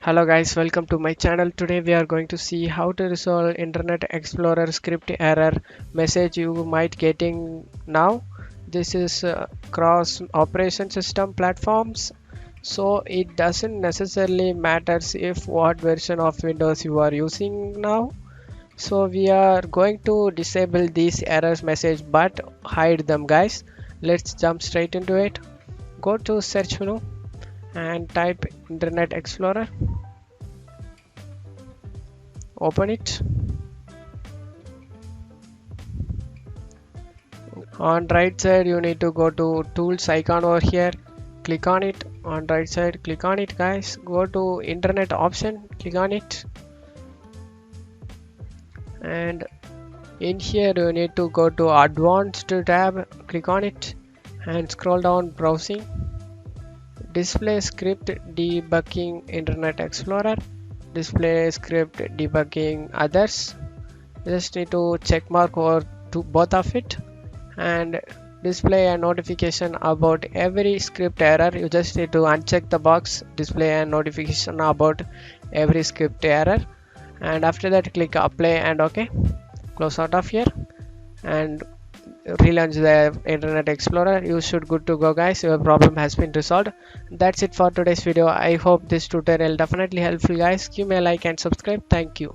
Hello guys, welcome to my channel. Today we are going to see how to resolve Internet Explorer script error message you might getting now. This is cross operation system platforms, so it doesn't necessarily matters if what version of Windows you are using now. So we are going to disable these errors message but hide them guys. Let's jump straight into it. Go to search menu and type Internet Explorer. Open it. On right side you need to go to tools icon over here, click on it. On right side click on it guys, go to internet option, click on it, and in here you need to go to advanced tab, click on it and scroll down browsing, display script debugging Internet Explorer, display script debugging others. Just need to check mark over to both of it and display a notification about every script error. You just need to uncheck the box, display a notification about every script error, and after that click apply and OK. Close out of here and relaunch the Internet Explorer. You should good to go guys. Your problem has been resolved. That's it for today's video. I hope this tutorial definitely helpful guys. Give me a like and subscribe. Thank you.